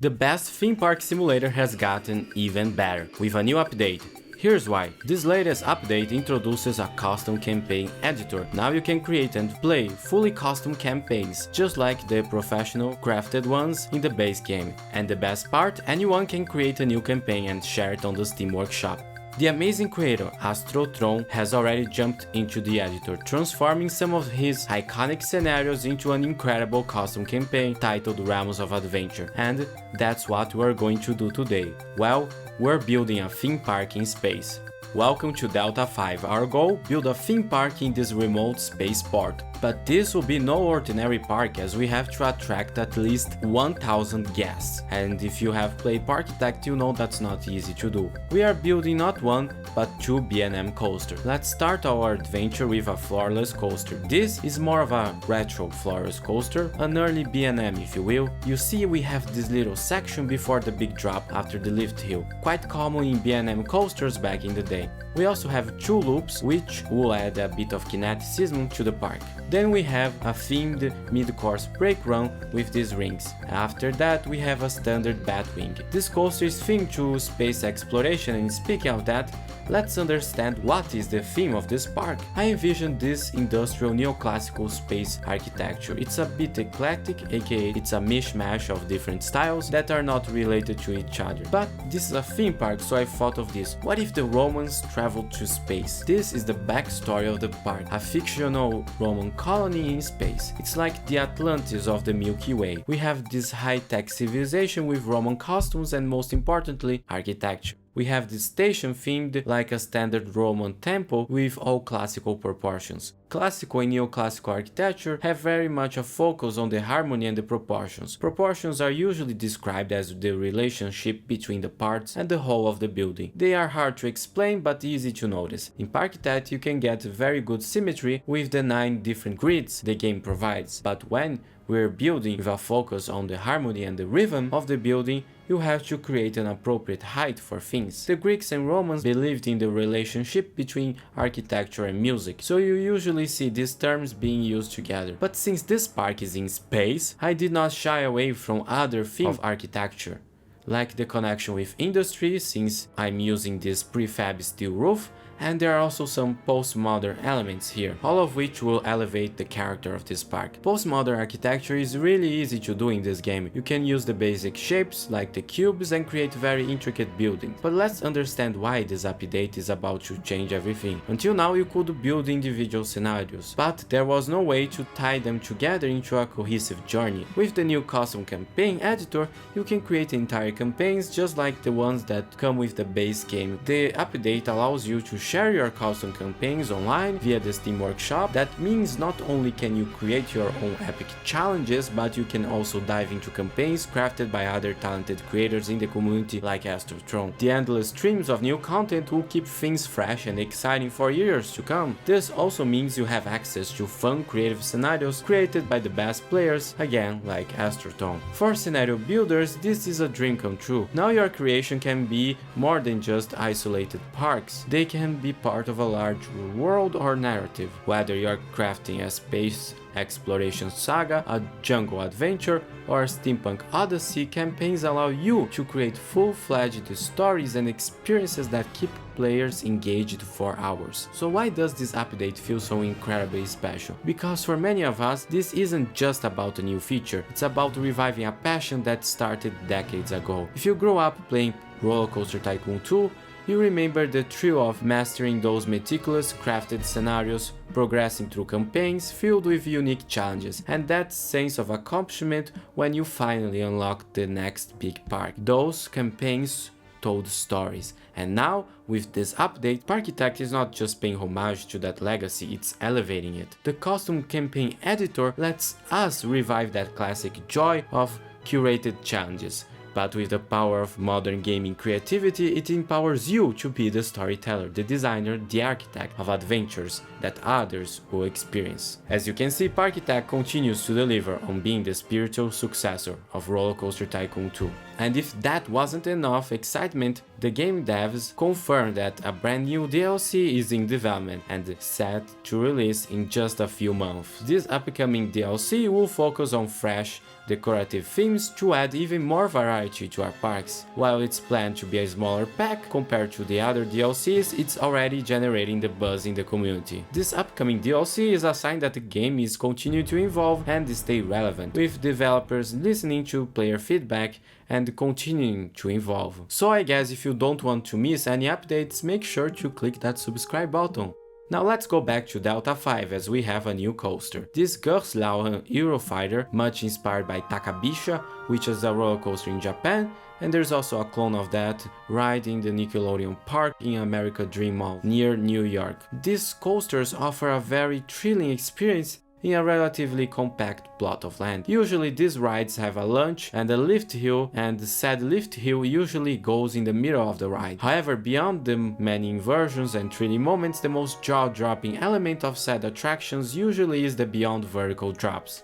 The best theme park simulator has gotten even better with a new update. Here's why. This latest update introduces a custom campaign editor. Now you can create and play fully custom campaigns, just like the professional crafted ones in the base game. And the best part, anyone can create a new campaign and share it on the Steam Workshop. The amazing creator AstroTron has already jumped into the editor, transforming some of his iconic scenarios into an incredible custom campaign titled Realms of Adventure, and that's what we're going to do today. Well, we're building a theme park in space. Welcome to Delta 5. Our goal, build a theme park in this remote spaceport. But this will be no ordinary park, as we have to attract at least 1000 guests. And if you have played Parkitect, you know that's not easy to do. We are building not one, but two B&M coasters. Let's start our adventure with a floorless coaster. This is more of a retro floorless coaster, an early B&M if you will. You see we have this little section before the big drop after the lift hill, quite common in B&M coasters back in the day. We also have two loops, which will add a bit of kineticism to the park. Then we have a themed mid-course brake run with these rings. After that we have a standard Batwing. This coaster is themed to space exploration, and speaking of that, let's understand what is the theme of this park. I envision this industrial neoclassical space architecture. It's a bit eclectic, aka it's a mishmash of different styles that are not related to each other. But this is a theme park, so I thought of this. What if the Romans traveled to space? This is the backstory of the park, a fictional Roman colony in space. It's like the Atlantis of the Milky Way. We have this high-tech civilization with Roman customs and, most importantly, architecture. We have this station themed like a standard Roman temple with all classical proportions. Classical and neoclassical architecture have very much a focus on the harmony and the proportions. Proportions are usually described as the relationship between the parts and the whole of the building. They are hard to explain but easy to notice. In Parkitect you can get very good symmetry with the 9 different grids the game provides, but when we're building with a focus on the harmony and the rhythm of the building, you have to create an appropriate height for things. The Greeks and Romans believed in the relationship between architecture and music, so you usually see these terms being used together. But since this park is in space, I did not shy away from other themes of architecture, like the connection with industry, since I'm using this prefab steel roof, and there are also some postmodern elements here, all of which will elevate the character of this park. Postmodern architecture is really easy to do in this game. You can use the basic shapes like the cubes and create very intricate buildings. But let's understand why this update is about to change everything. Until now you could build individual scenarios, but there was no way to tie them together into a cohesive journey. With the new custom campaign editor, you can create entire campaigns just like the ones that come with the base game. The update allows you to share your custom campaigns online via the Steam Workshop. That means not only can you create your own epic challenges, but you can also dive into campaigns crafted by other talented creators in the community like AstroTron. The endless streams of new content will keep things fresh and exciting for years to come. This also means you have access to fun creative scenarios created by the best players, again like AstroTron. For scenario builders, this is a dream come true. Now your creation can be more than just isolated parks. They can be part of a large world or narrative. Whether you're crafting a space exploration saga, a jungle adventure, or a steampunk odyssey, campaigns allow you to create full-fledged stories and experiences that keep players engaged for hours. So why does this update feel so incredibly special? Because for many of us, this isn't just about a new feature, it's about reviving a passion that started decades ago. If you grew up playing RollerCoaster Tycoon 2, you remember the thrill of mastering those meticulous crafted scenarios, progressing through campaigns filled with unique challenges, and that sense of accomplishment when you finally unlock the next big park. Those campaigns told stories, and now with this update, Parkitect is not just paying homage to that legacy, it's elevating it. The custom campaign editor lets us revive that classic joy of curated challenges. But with the power of modern gaming creativity, it empowers you to be the storyteller, the designer, the architect of adventures that others will experience. As you can see, Parkitect continues to deliver on being the spiritual successor of RollerCoaster Tycoon 2. And if that wasn't enough excitement, The game devs confirmed that a brand new DLC is in development and set to release in just a few months. This upcoming DLC will focus on fresh, decorative themes to add even more variety to our parks. While it's planned to be a smaller pack compared to the other DLCs, it's already generating the buzz in the community. This upcoming DLC is a sign that the game is continuing to evolve and stay relevant, with developers listening to player feedback and continuing to evolve. So I guess if you don't want to miss any updates, make sure to click that subscribe button. Now let's go back to Delta 5 as we have a new coaster. This Gerstlaufen Eurofighter, much inspired by Takabisha, which is a roller coaster in Japan, and there's also a clone of that right in the Nickelodeon Park in America Dream Mall near New York. These coasters offer a very thrilling experience in a relatively compact plot of land. Usually these rides have a launch and a lift hill, and the said lift hill usually goes in the middle of the ride. However, beyond the many inversions and 3D moments, the most jaw-dropping element of said attractions usually is the beyond vertical drops.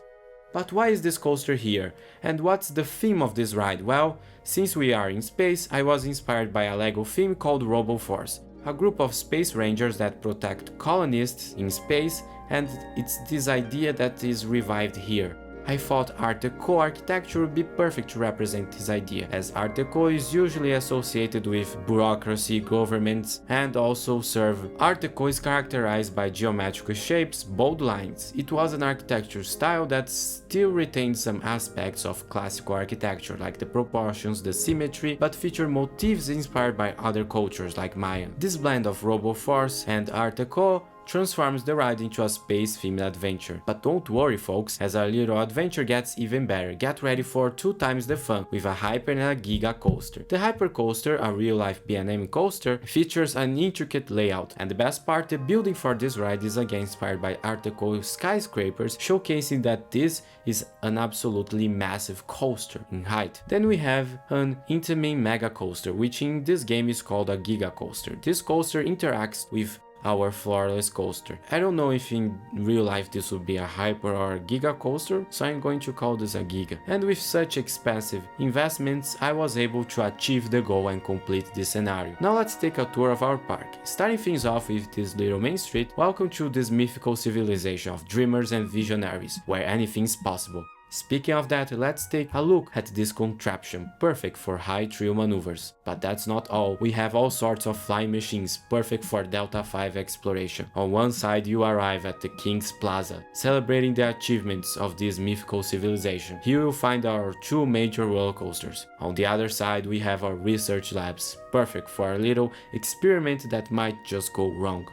But why is this coaster here? And what's the theme of this ride? Well, since we are in space, I was inspired by a LEGO theme called RoboForce, a group of space rangers that protect colonists in space, and it's this idea that is revived here. I thought Art Deco architecture would be perfect to represent this idea, as Art Deco is usually associated with bureaucracy, governments, and also serve. Art Deco is characterized by geometrical shapes, bold lines. It was an architecture style that still retained some aspects of classical architecture, like the proportions, the symmetry, but featured motifs inspired by other cultures like Mayan. This blend of RoboForce and Art Deco transforms the ride into a space-themed adventure. But don't worry folks, as our little adventure gets even better. Get ready for 2 times the fun with a Hyper and a Giga coaster. The Hyper coaster, a real-life B&M coaster, features an intricate layout, and the best part, the building for this ride is again inspired by Art Deco skyscrapers, showcasing that this is an absolutely massive coaster in height. Then we have an Intamin Mega coaster, which in this game is called a Giga coaster. This coaster interacts with our floorless coaster. I don't know if in real life this would be a Hyper or a Giga coaster, so I'm going to call this a Giga. And with such expensive investments, I was able to achieve the goal and complete this scenario. Now let's take a tour of our park. Starting things off with this little main street, welcome to this mythical civilization of dreamers and visionaries, where anything's possible. Speaking of that, let's take a look at this contraption, perfect for high thrill maneuvers. But that's not all, we have all sorts of flying machines, perfect for Delta 5 exploration. On one side you arrive at the King's Plaza, celebrating the achievements of this mythical civilization. Here you'll find our 2 major roller coasters. On the other side we have our research labs, perfect for a little experiment that might just go wrong.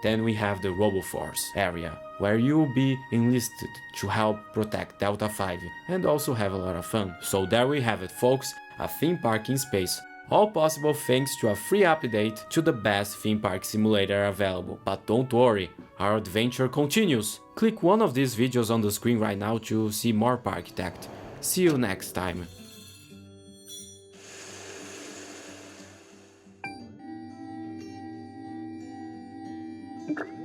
Then we have the RoboForce area, where you will be enlisted to help protect Delta 5 and also have a lot of fun. So there we have it folks, a theme park in space. All possible thanks to a free update to the best theme park simulator available. But don't worry, our adventure continues. Click one of these videos on the screen right now to see more Parkitect. See you next time. Okay.